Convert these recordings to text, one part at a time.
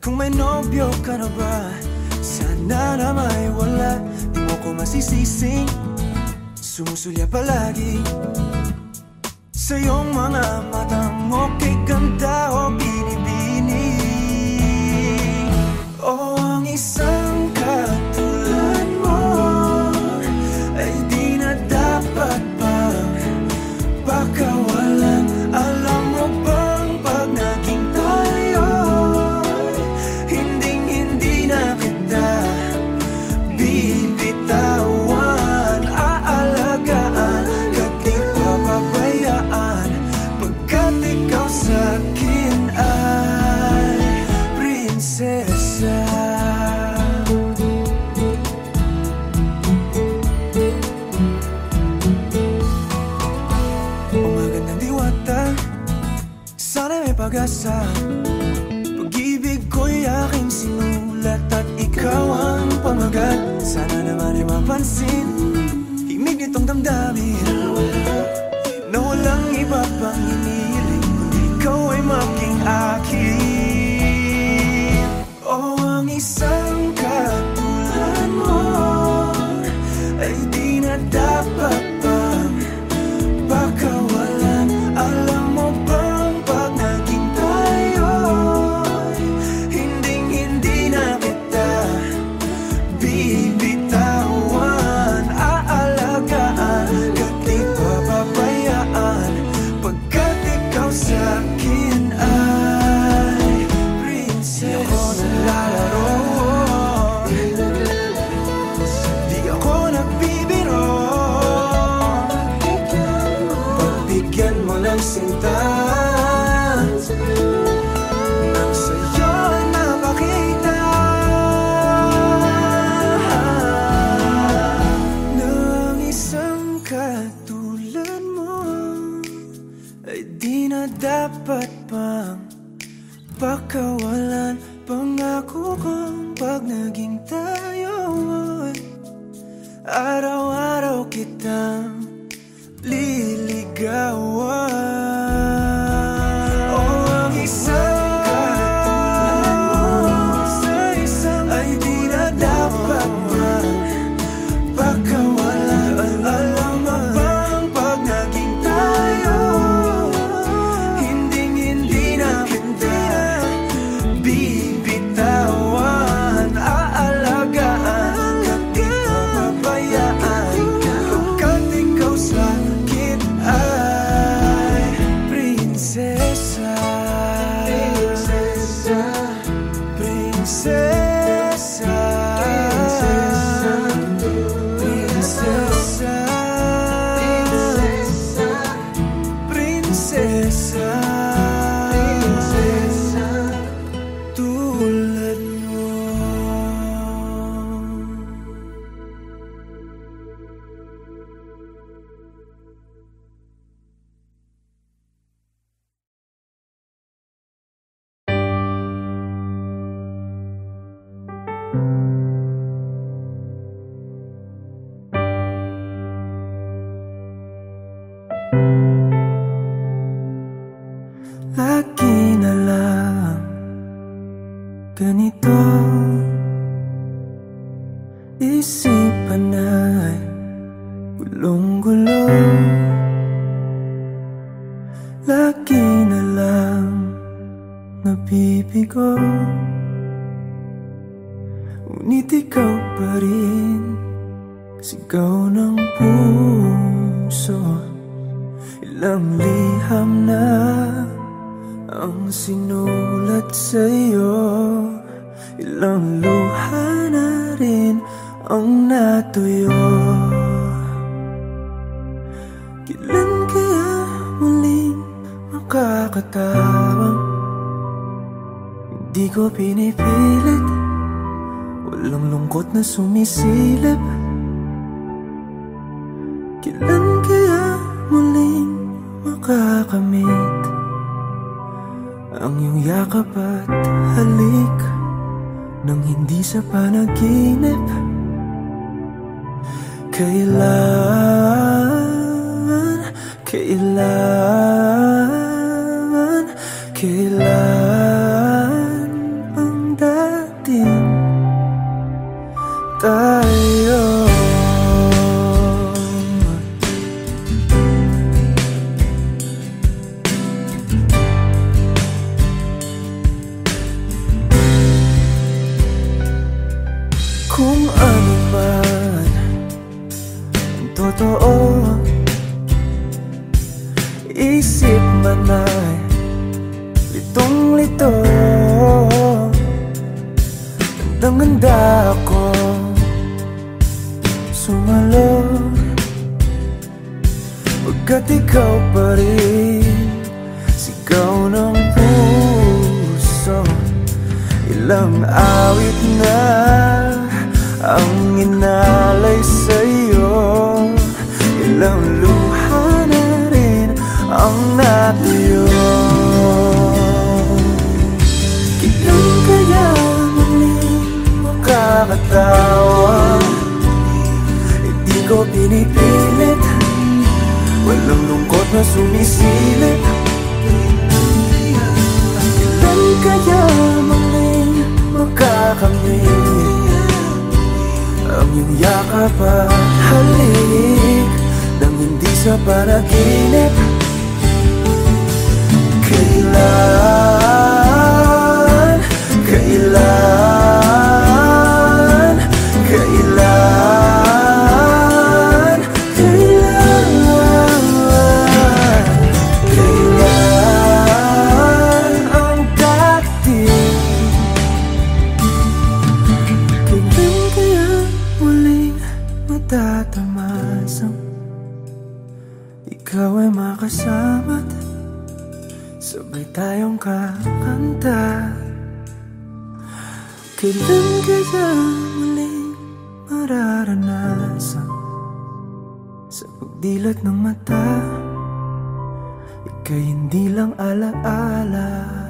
Kung may nobyo ka na ba, sana na may wala. Di mo ko masisising sumusulya palagi sa iyong mga mata mo. Kay ganda o binibini, o ang isang katulad mo ay di na dapat pang pakawalan. Alam mo bang pag naging tayo, hinding-hindi na kita bibitawan. Aalagaan ka't di papabayaan, pagkat ikaw sa'kin ay prinsesa. Sana may pag-asa, pag-ibig ko'y aking sinulat at ikaw ang pamagat. Sana naman ay mapansin himig nitong damdamin na walang iba pang iniling kundi ikaw ay maging akin. O ang isang katulad mo ay di na dapat pang pakawalan. Alam mo bang pag naging tayo, hinding-hindi na kita bibitawan. Aalagaan ka't di papabayaan, pagkat ikaw sa'kin ay prinsesa. Di ako naglalaro, di ako nagbibiro. Pagbigyan mo ng sinta, nang sa'yo napakita ng isang katulad mo ay di na dapat pang pakawalan. Pangako kong pag naging tayo, araw-araw kitang liligawan. O ang isang katulad mo ay di na dapat pang pakawalan. Alam mo bang pag naging tayo, hinding-hindi na kita bibitawan. Aalagaan ka't di papabayaan, pagkat ikaw sa'kin ay prinsesa. Prinsesa, prinsesa, prinsesa, prinsesa, tulad mo. Lagi na lang ganito, isipan ay gulong-gulo. Lagi na lang nabibigo, ngunit ikaw pa rin sigaw ng puso. Ilang liham na ang sinulat sa'yo, ilang luha na rin ang natuyo. Kailan kaya muling makakatawang? Hindi ko pinipilit, walang lungkot na sumisilip. Kailan kaya muling makakamit ang iyong yakap at halik nang hindi sa panaginip? Kailan, kailan, kailan bang Kung ano man ang totoo, isip man ay litong-lito. Handang-handa ako sumalo, pagkat ikaw pa rin sigaw ng puso. Ilang awit na ang inalay sa'yo, ilang luha na rin ang natuyo. Kailan kaya muling makakatawa? Hindi ko pinipilit, walang lungkot na sumisilip. Kailan kaya muling makakamit ang iyong yakap at halik nang hindi sa panaginip? Kailan, kailan, kailan, kailan, kailan ang dating? Kailan kaya muling matatamasang ikaw ay makasama't sabay tayong kakanta? Kailan kaya muling mararanasan sa pagdilat ng mata ika'y hindi lang alaala?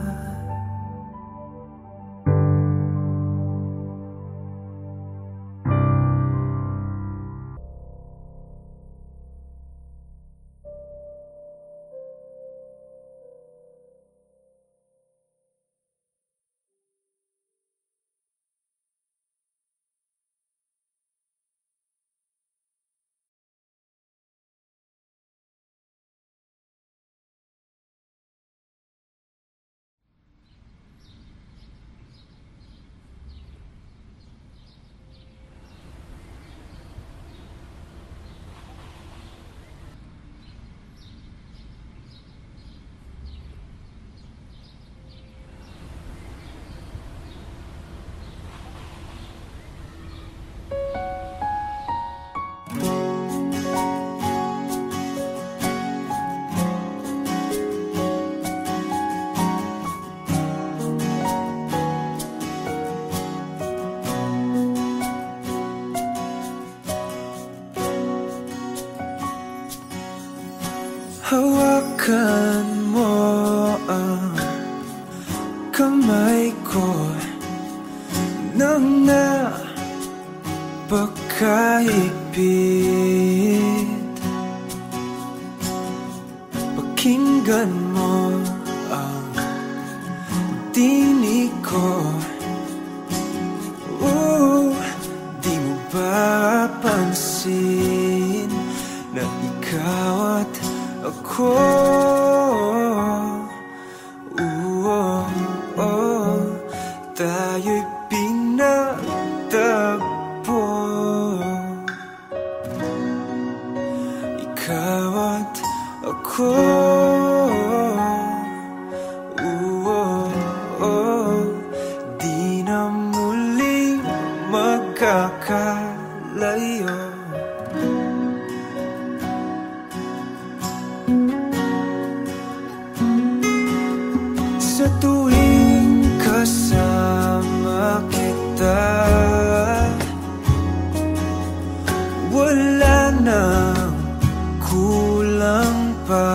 Hawakan mo ang kamay ko nang napakahigpit. Pakinggan mo ang tinig ko. Di mo ba pansin na ikaw at ako, tayo'y pinagtagpo. Ikaw at ako, di na muling magkakalayo. Sa tuwing kasama kita, wala nang kulang pa.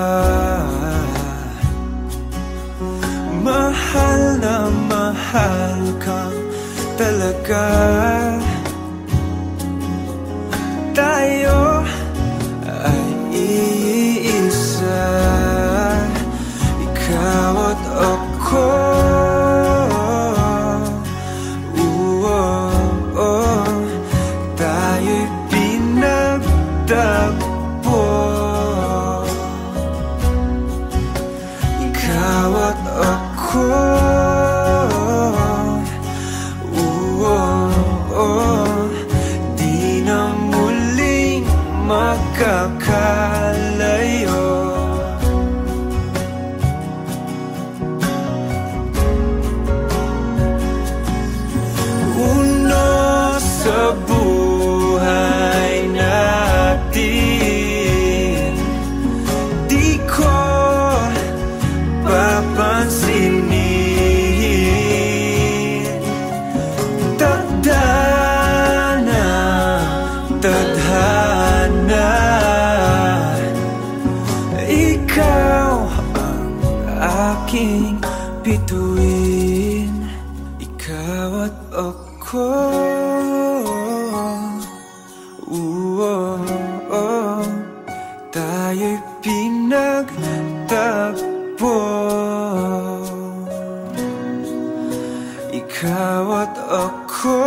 Mahal na mahal kang talaga. Tayo ay iisa, ikaw at ako. Tayo'y pinagtagpo. Ikaw at ako. ikaw at ako, tayo'y pinagtagpo. Ikaw at ako,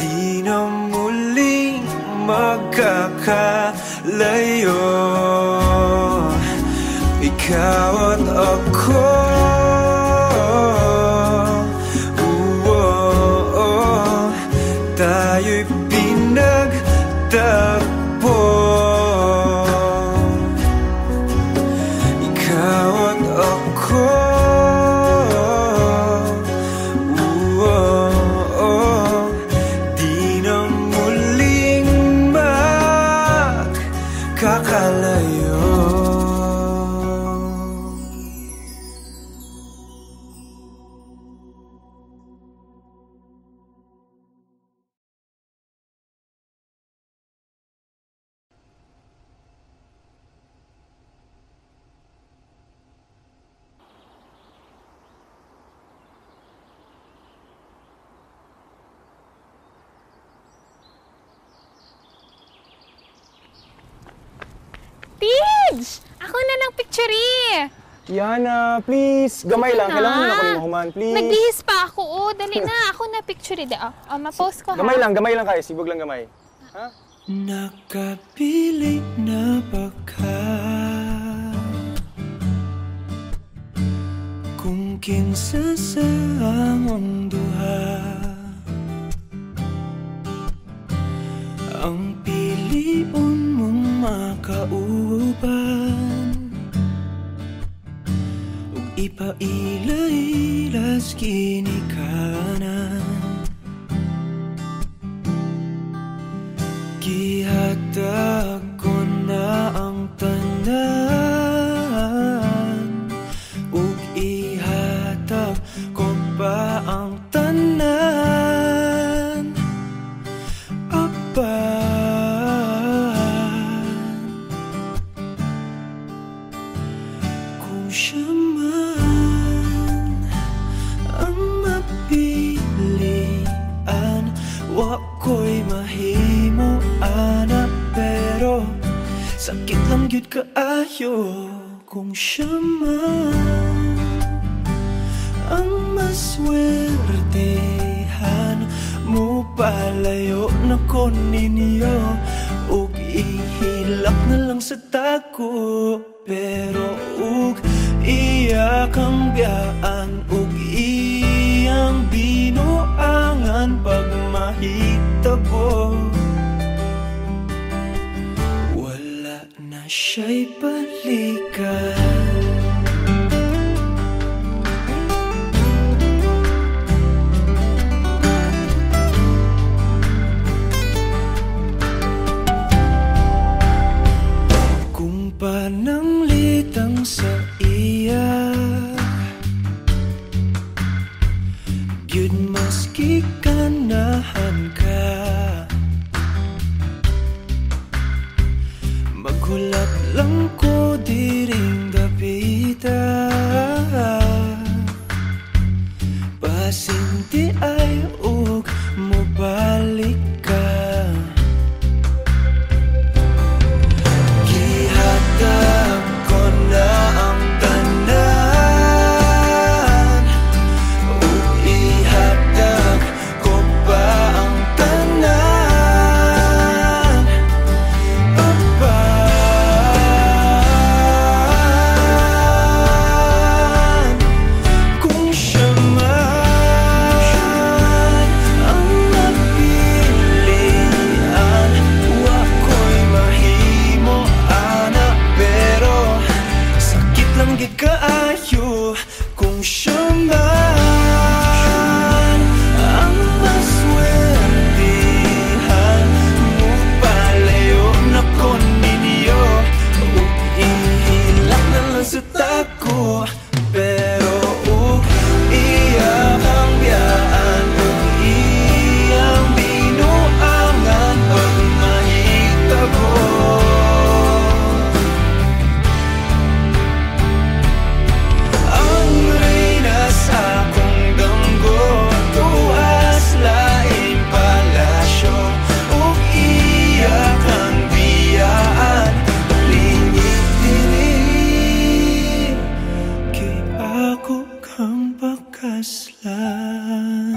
di na muling magkakalayo. Ikaw at ako, tayo'y pinagtagpo. Ikaw at ako, di na muling magkakalayo. Tids! Ako na ng picture. Yana, please. Gamay lang. Kailangan mo na ako ni Mahuman, please. Nagbihis pa ako. Oh, dali na. Ako na picture. Ma-post ko, ha? Gamay lang kayo. Sibog lang gamay. Ha? Nakapili na ba ka? Kung kinsa sa among duha ang piliun mong makauban, ug ipailailas ginikanan. Gihatag ko na ang tanan, ug ihatag ko pa ang tanan. Kung siya man ang mapilian, wako'y mahimo ana, pero sakit lang gyud kaayo. Kung siya man ang maswertehan, mo palayo na ko ninyo, ug ihilak na lang sa tako. Pero ug iya kang biyaan, ug iyang binuangan pag mahitabo. Wala na siya'y balikan. Pananglitang sa iya, gyud maski ganahan ka, maghulat lang ko diring dapita. Pasinti ay ug mobalik ka. Gihatag ko na ang tanan, ug ihatag ko pa ang tanan. Apan, kung siya man ang napilian, wako'y mahimo ana, pero sakit lang gid kaayo. Kung siya man ang maswertehan, mo palayo na ko ninyo, ug ihilak na lang sa tako. Pero ug iya ang biyaan, ug iyang binuangan pag mahitabo. paslan.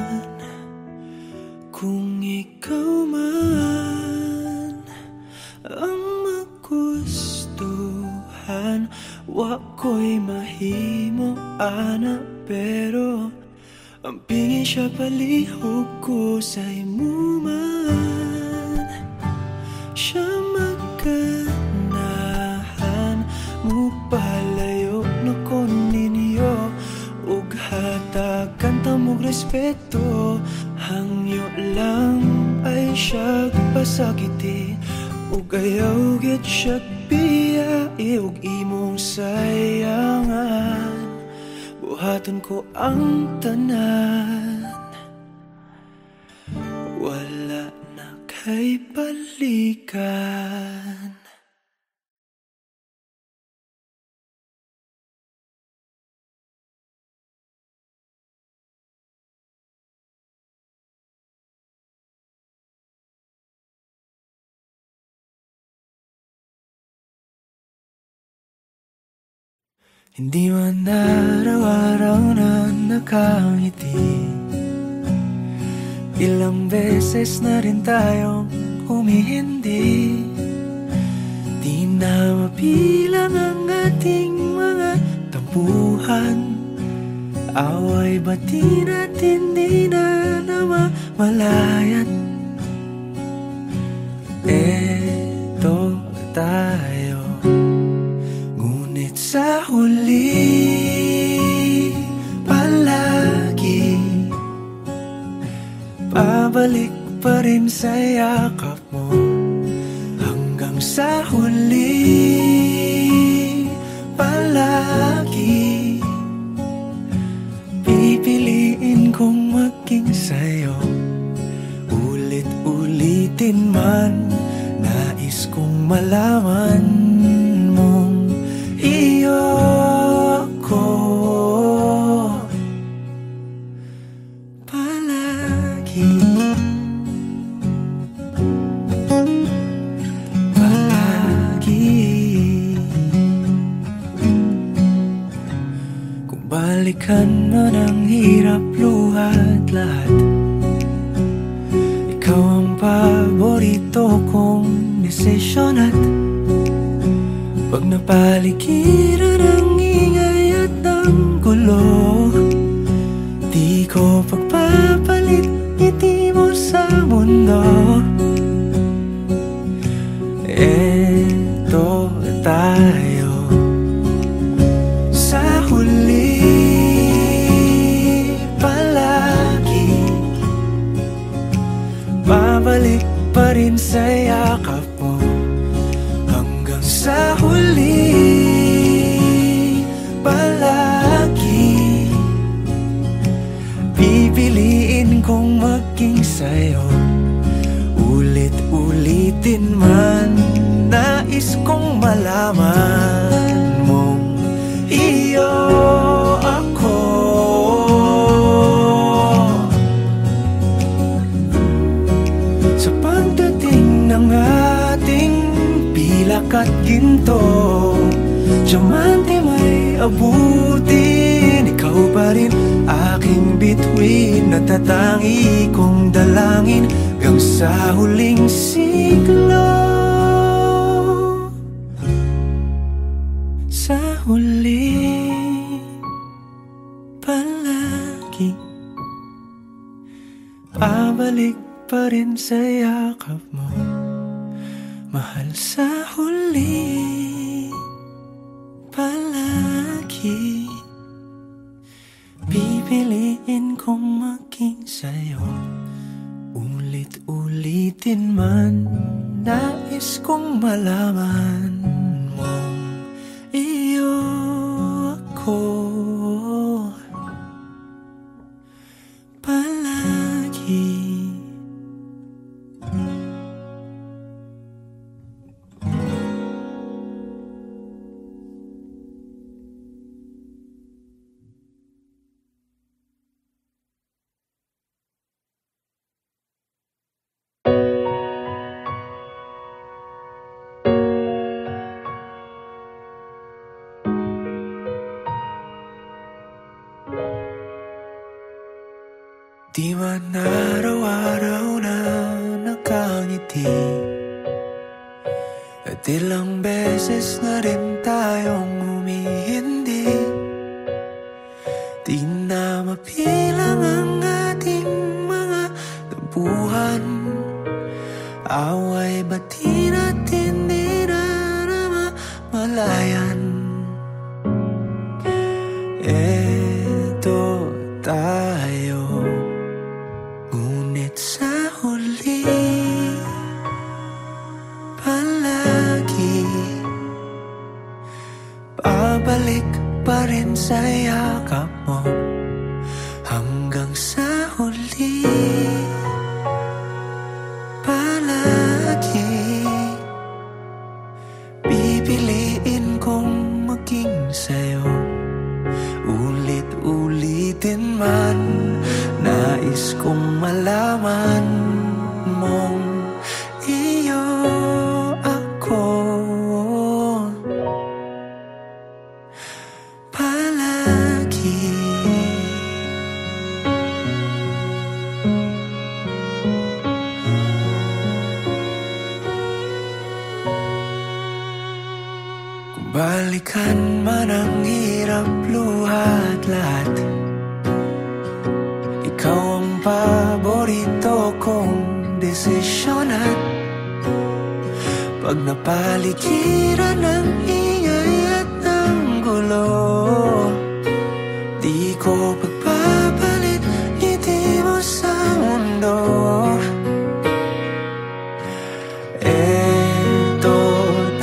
Kung ikaw man ang magustuhan, wa ko'y mahimo ana, pero ang pingin siya palihog ko sa imo man. Siya maganahan mo palayo na ko ninyo, ug hatagan ta mong respeto. Hangyo lang ay siya pasakiti, ug ayaw gid siya biyai, ug imong sayangan. Buhaton ko ang tanan, wala na kay balikan. Hindi man araw-araw na nakangiti, ilang beses na rin tayong humihindi. Di na mabilang ang ating mga tampuhan, away bati natin di na namamalayat. Eto tayo, ngunit sa huli palagi pabalik pa rin sa yakap mo. Hanggang sa huli palagi pipiliin kong maging sa'yo. Ulit-ulitin man, nais kong malaman mong iyo ko palagi. Kung balikan man ang hirap, luhat lahat, ikaw ang paborito kong desisyon. At pag napaligiran ang ingay at ang gulo, di ko pagpapalit ngiti mo sa mundo. Eto tayo, sa huli palagi babalik pa rin sa yakap mo. Hanggang sa huli palagi pipiliin kong maging sa'yo. Ulit-ulitin man, nais kong malaman mong iyo ako. Sa pagdating ng ating pilak at ginto, diamante may abutin, ikaw pa rin aking bituin, natatangi kong dalangin hanggang sa huling siglo. Sa huli palagi pabalik pa rin sa yakap mo, mahal. Sa huli palagi pipiliin kong maging sa'yo. Ulit-ulitin man, nais kong malaman mong iyo ako palagi. Di man araw-araw na nakangiti, at ilang beses na rin tayong humihindi. Di na mapilang ang ating mga tabuhan, away bati natin di na malayan. Eto tayo, ngunit sa huli palagi babalik pa rin sa yakap mo. Hanggang sa huli palagi pipiliin kong maging sa'yo. Ulit-ulitin man, nais kong malaman mong iyo ako palagi. Kung balikan man ang hirap, luhat lahat, ikaw ang paborito kong desisyon. At pag napaligiran ng ingay at ng gulo, di ko pagpapalit ngiti mo sa mundo. Eto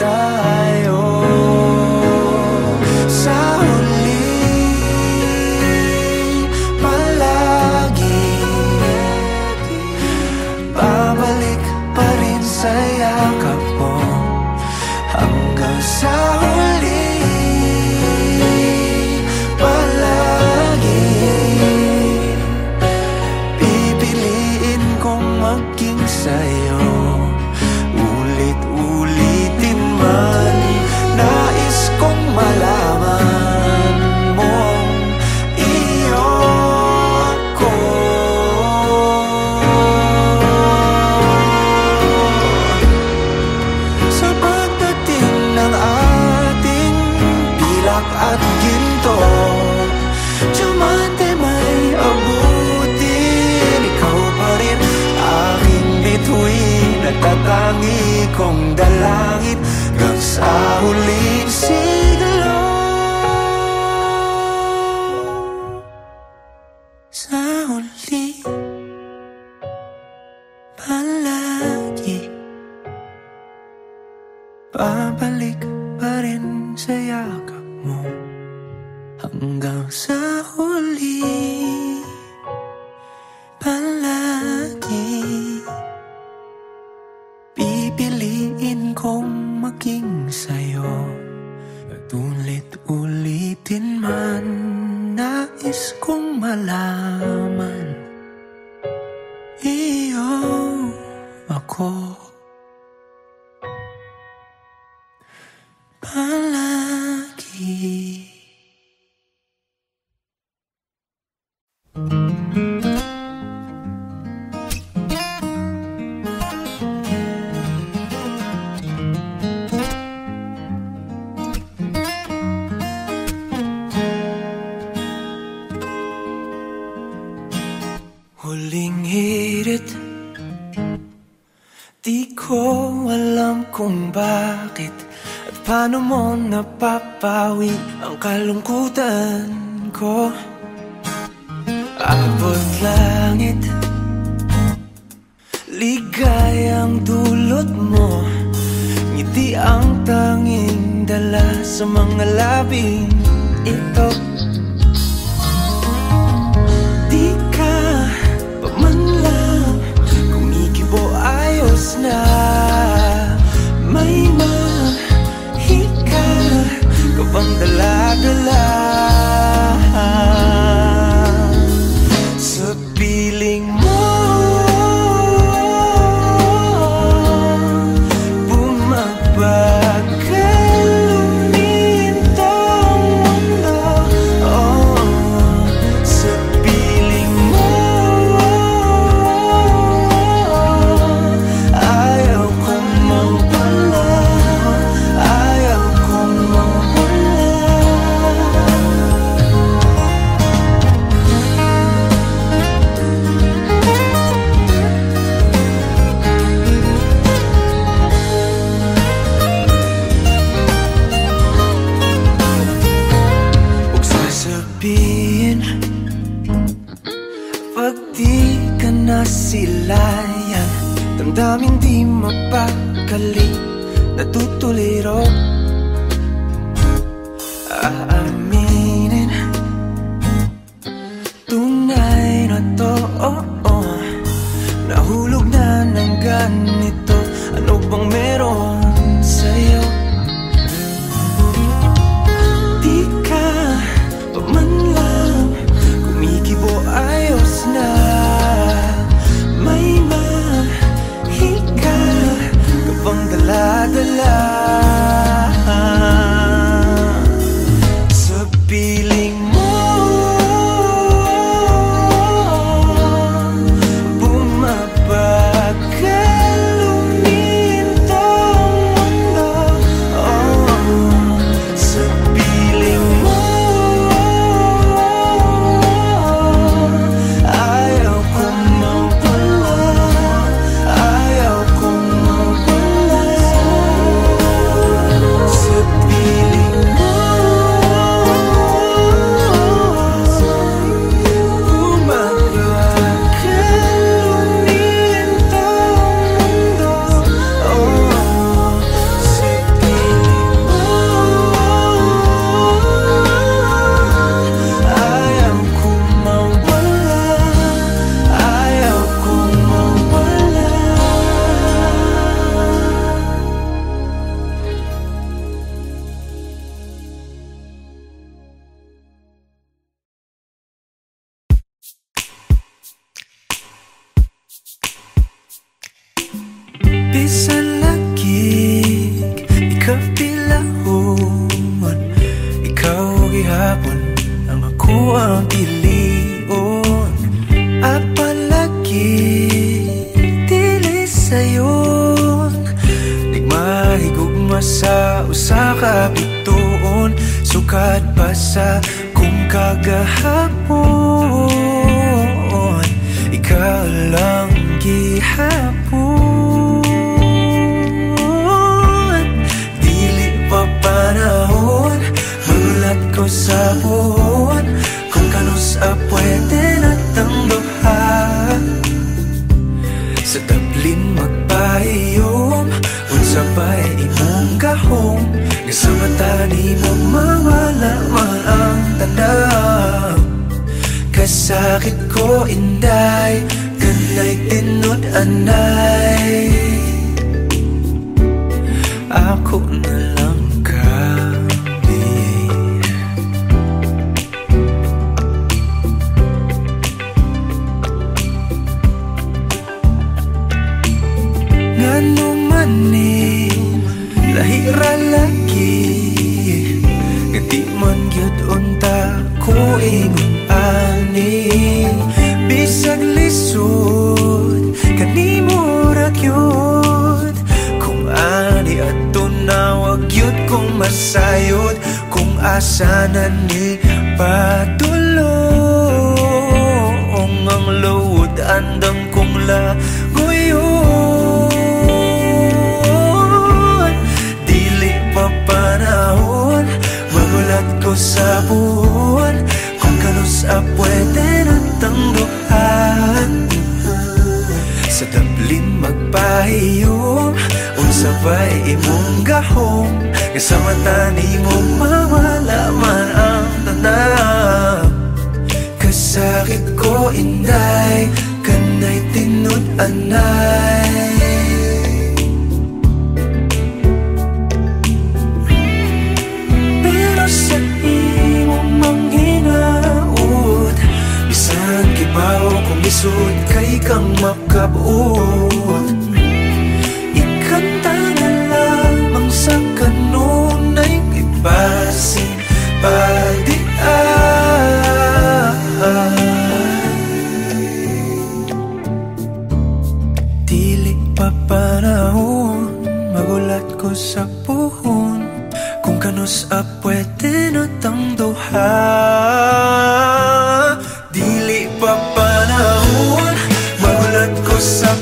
tayo, sa huli palagi babalik pa rin sa yakap mo. Hanggang sa huli palagi pipiliin kong maging sa'yo. Ulit-ulitin man, nais kong malaman mong iyo ako. Sa pagdating ng ating pilak at ginto, diamante may abutin, ikaw pa rin aking bituin at tatangi kong dalangin hanggang sa huling siglo. Sa huli palagi babalik pa rin sa yakap mo. Hanggang sa huli palagi pipiliin kong maging sa'yo. At ulit-ulitin man, nais kong malaman iyo ako palagi. Huling hirit, di ko alam kung bakit at paano mo napapawi ang kalungkutan ko. Abot langit, ligayang dulot mo, ngiti ang tanging dala sa mga labing ito. Di ka pa man lang kumikibo, ayos na may mahika ka bang dala-dala sa piling mo. Bumabag ka, lumintong mundo sabihin pag di ka na silayan, damdamin di mapakali, natutuliro. Aaminin, tunay na to, nahulog na ng ganito. Ano bang meron sa'yo? Di ka pa man lang kumikibo, ayos na. May mahika ka bang dala-dala sa piling mo? Bumabagal umintong mundo, sa piling mo. Ayaw kong mawala, ayaw kong mawala sa piling mo. Bisan lagig, ikaw pilahon, ikaw gihapon, ang ako ang pilion. Apalagi dili sayon, nagmahigugma sa usa ka bituon, sukad pa sa kung kagahapon, ikaw lang gihapon. Panahon, magulat ko sa buwan, kung kanus pwede natang duha. Sa tablin magpahiyom, unsa ba'y imong gahom, nga sa mata ni mo mawala man ang tanda. Kasakit ko inday, kanay tinod anay, ako na lang lahira lagi, nga di man gyud unta ko ingon ani. Bisag lisod kanimo ra gyud, kung ani adto na wag gyud kong masayod, kung asa na ni padulong ang load andang kong lagoyon. Panahon, magulat ko sa buwan, kung kanus pwede natang duhan. Sa tablin magpahiyom, unsa ba'y imong gahom, nga sa mata ni mo mawala man ang tanang. Kasakit ko inday, kanay tinod anay, sa imong manghinaot, bisan kibaw kung isod kay kang makabuot. Ikanta na lamang sa kanunay ipasin padian. Dili pa panahon, magulat ko sa puhon, kung kanus pwede natang duha. Dili pa panahon, magulat ko sa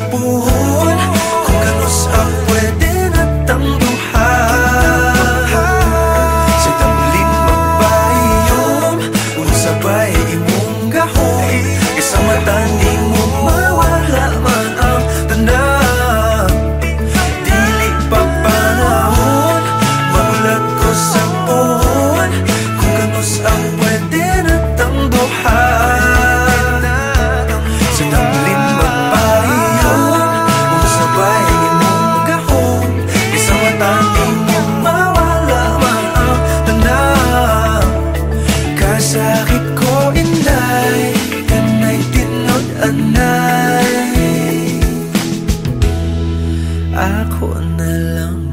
Ako na lang